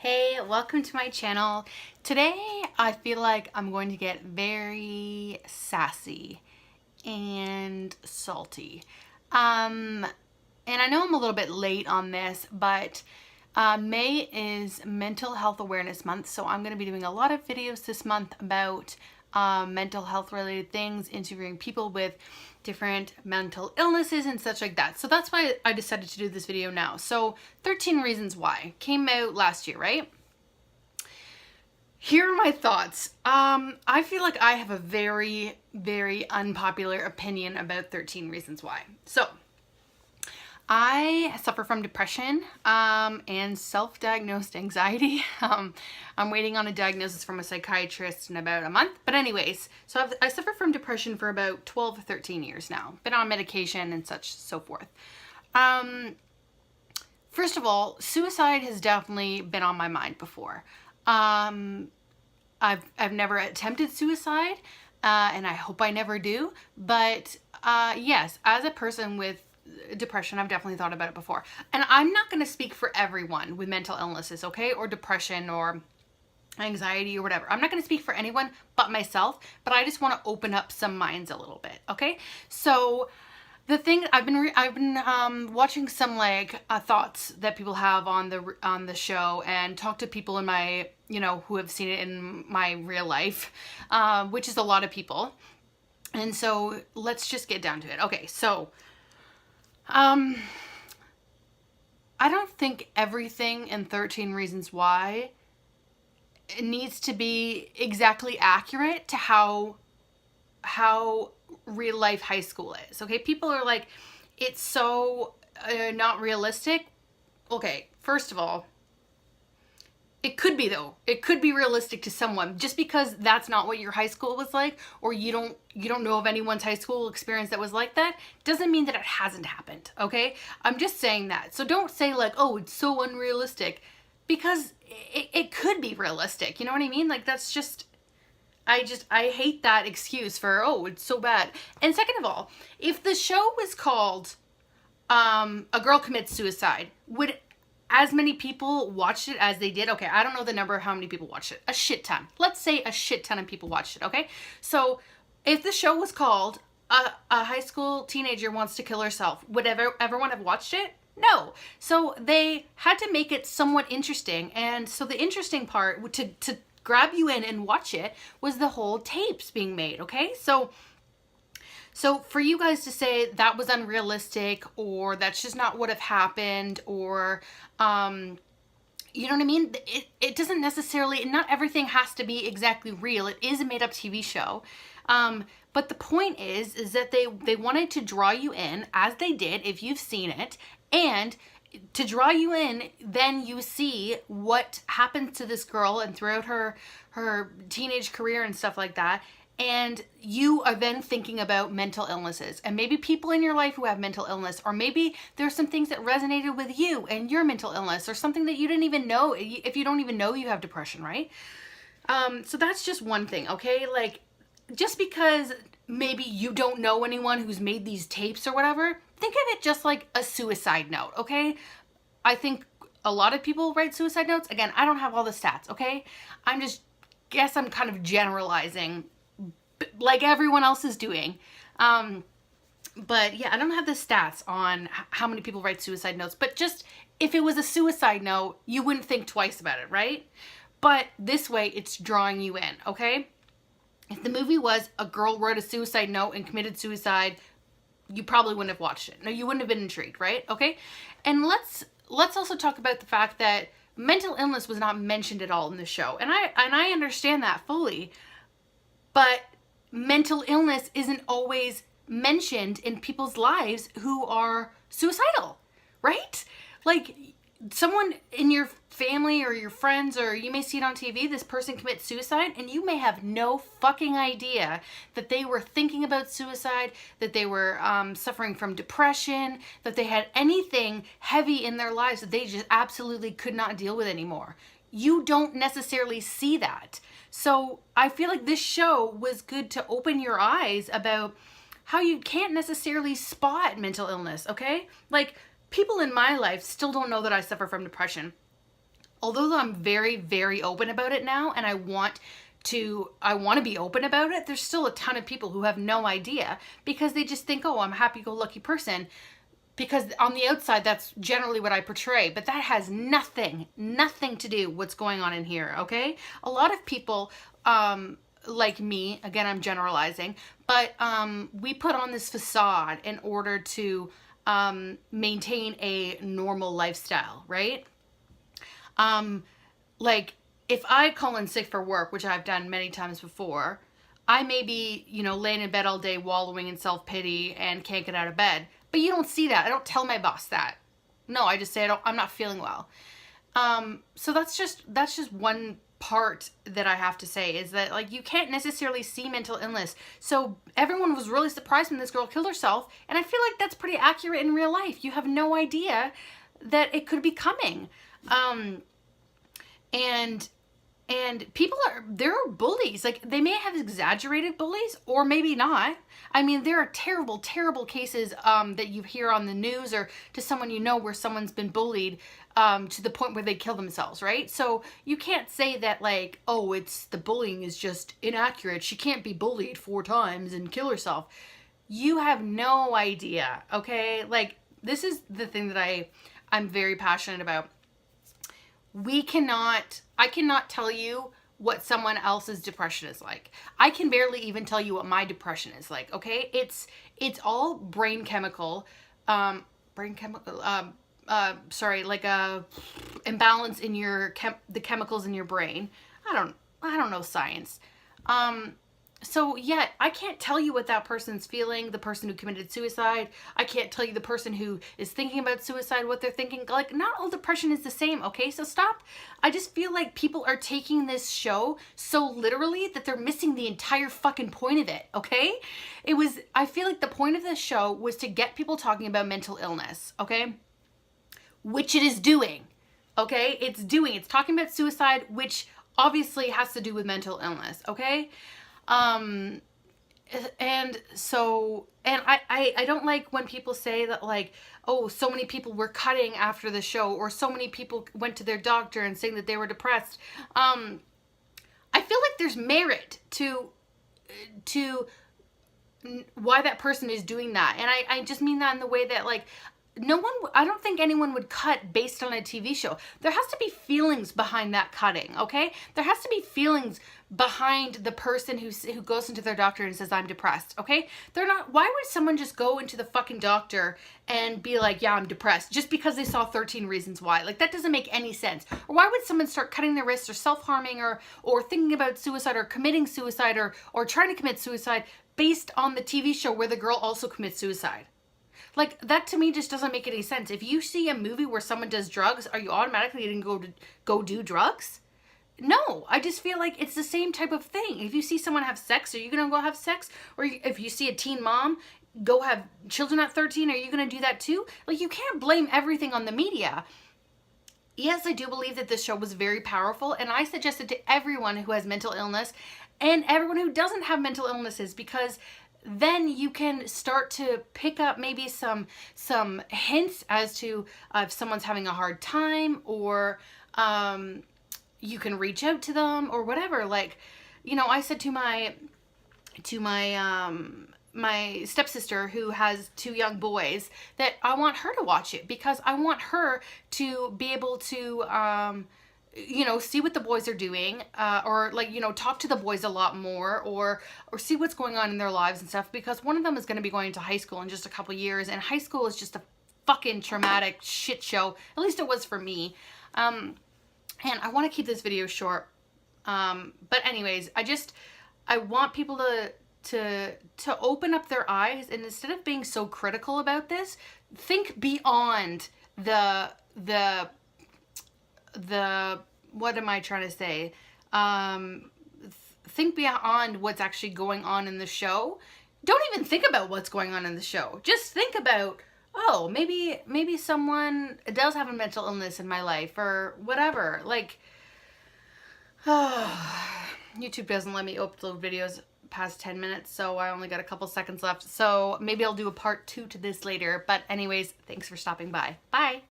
Hey, welcome to my channel. Today I feel like I'm going to get very sassy and salty. And I know I'm a little bit late on this, but May is Mental Health Awareness Month, so I'm going to be doing a lot of videos this month about mental health related things, interviewing people with different mental illnesses and such like that. So that's why I decided to do this video now. So 13 Reasons Why came out last year, right? Here are my thoughts. I feel like I have a very, very unpopular opinion about 13 Reasons Why. So I suffer from depression and self-diagnosed anxiety. I'm waiting on a diagnosis from a psychiatrist in about a month. But anyways, so I suffer from depression for about 12 or 13 years now. Been on medication and such, so forth. First of all, suicide has definitely been on my mind before. I've never attempted suicide, and I hope I never do. But yes, as a person with depression, I've definitely thought about it before. And I'm not going to speak for everyone with mental illnesses, okay? Or depression or anxiety or whatever. I'm not going to speak for anyone but myself, but I just want to open up some minds a little bit, okay? So the thing I've been watching some thoughts that people have on the show, and talk to people in my who have seen it in my real life, which is a lot of people. And so let's just get down to it. Okay, so I don't think everything in 13 Reasons Why needs to be exactly accurate to how real life high school is. Okay, people are like, it's so not realistic. Okay, first of all, it could be though. It could be realistic to someone. Just because that's not what your high school was like, or you don't know of anyone's high school experience that was like that, doesn't mean that it hasn't happened, okay? I'm just saying that. So don't say like, oh, it's so unrealistic, because it could be realistic. You know what I mean? Like, that's just, I hate that excuse for, oh, it's so bad. And second of all, if the show was called A Girl Commits Suicide, would as many people watched it as they did? Okay, I don't know the number of how many people watched it. A shit ton. Let's say a shit ton of people watched it, okay? So if the show was called a high school teenager wants to kill herself, would everyone have watched it? No. So they had to make it somewhat interesting. And so the interesting part to grab you in and watch it was the whole tapes being made, okay? So for you guys to say that was unrealistic, or that's just not what have happened, or you know what I mean? It doesn't necessarily, not everything has to be exactly real. It is a made up TV show. But the point is that they wanted to draw you in, as they did, if you've seen it, and to draw you in, then you see what happens to this girl and throughout her teenage career and stuff like that. And you are then thinking about mental illnesses, and maybe people in your life who have mental illness, or maybe there's some things that resonated with you and your mental illness, or something that you didn't even know, if you don't even know you have depression, right? So that's just one thing, okay? Like, just because maybe you don't know anyone who's made these tapes or whatever, think of it just like a suicide note, okay? I think a lot of people write suicide notes. Again, I don't have all the stats, okay? I'm kind of generalizing like everyone else is doing. But yeah, I don't have the stats on how many people write suicide notes, but just if it was a suicide note, you wouldn't think twice about it, right? But this way, it's drawing you in, okay? If the movie was a girl wrote a suicide note and committed suicide, you probably wouldn't have watched it. No, you wouldn't have been intrigued, right? Okay? And let's also talk about the fact that mental illness was not mentioned at all in the show. And I understand that fully. But mental illness isn't always mentioned in people's lives who are suicidal, right? Like, someone in your family or your friends, or you may see it on TV, this person commits suicide, and you may have no fucking idea that they were thinking about suicide, that they were suffering from depression, that they had anything heavy in their lives that they just absolutely could not deal with anymore. You don't necessarily see that. So I feel like this show was good to open your eyes about how you can't necessarily spot mental illness, okay? Like, people in my life still don't know that I suffer from depression. although I'm very, very open about it now, and I want to be open about it, there's still a ton of people who have no idea because they just think, oh, I'm a happy-go-lucky person, because on the outside that's generally what I portray, but that has nothing to do with what's going on in here, okay? A lot of people like me, again, I'm generalizing, but we put on this facade in order to maintain a normal lifestyle, right? Like if I call in sick for work, which I've done many times before, I may be, you know, laying in bed all day wallowing in self-pity and can't get out of bed. But you don't see that. I don't tell my boss that. No, I just say I'm not feeling well. So that's just one part that I have to say, is that like you can't necessarily see mental illness. So everyone was really surprised when this girl killed herself, and I feel like that's pretty accurate in real life. You have no idea that it could be coming. And people there are bullies. Like, they may have exaggerated bullies, or maybe not. I mean, there are terrible, terrible cases that you hear on the news or to someone you know where someone's been bullied to the point where they kill themselves, right? So you can't say that like, oh, it's the bullying is just inaccurate. She can't be bullied 4 times and kill herself. You have no idea, okay? Like, this is the thing that I'm very passionate about. I cannot tell you what someone else's depression is like. I can barely even tell you what my depression is like, okay? It's all brain chemical, like a imbalance in your the chemicals in your brain. I don't know science. So yeah, I can't tell you what that person's feeling, the person who committed suicide. I can't tell you the person who is thinking about suicide, what they're thinking. Like, not all depression is the same, okay? So stop. I just feel like people are taking this show so literally that they're missing the entire fucking point of it, okay? I feel like the point of this show was to get people talking about mental illness, okay? Which it is doing, okay? It's talking about suicide, which obviously has to do with mental illness, okay? And I don't like when people say that, like, oh, so many people were cutting after the show, or so many people went to their doctor and saying that they were depressed. I feel like there's merit to why that person is doing that. And I just mean that in the way that, like, I don't think anyone would cut based on a TV show. There has to be feelings behind that cutting, okay? There has to be feelings behind the person who goes into their doctor and says, I'm depressed, okay? Why would someone just go into the fucking doctor and be like, yeah, I'm depressed, just because they saw 13 Reasons Why? Like, that doesn't make any sense. Or why would someone start cutting their wrists or self-harming or thinking about suicide or committing suicide or trying to commit suicide based on the TV show where the girl also commits suicide? Like, that to me just doesn't make any sense. If you see a movie where someone does drugs, are you automatically going to go do drugs? No, I just feel like it's the same type of thing. If you see someone have sex, are you going to go have sex? Or if you see a teen mom go have children at 13, are you going to do that too? Like, you can't blame everything on the media. Yes, I do believe that this show was very powerful, and I suggest it to everyone who has mental illness and everyone who doesn't have mental illnesses, because then you can start to pick up maybe some hints as to if someone's having a hard time, or you can reach out to them or whatever. Like, you know, I said to my my stepsister, who has 2 young boys, that I want her to watch it because I want her to be able to you know, see what the boys are doing, or, like, you know, talk to the boys a lot more, or see what's going on in their lives and stuff, because one of them is going to be going to high school in just a couple years, and high school is just a fucking traumatic shit show. At least it was for me. And I want to keep this video short. But anyways, I want people to open up their eyes, and instead of being so critical about this, think beyond the what am I trying to say? Think beyond what's actually going on in the show. Don't even think about what's going on in the show. Just think about, oh, maybe someone does have a mental illness in my life, or whatever. Like, YouTube doesn't let me upload videos past 10 minutes, so I only got a couple seconds left. So maybe I'll do a part 2 to this later. But anyways, thanks for stopping by. Bye.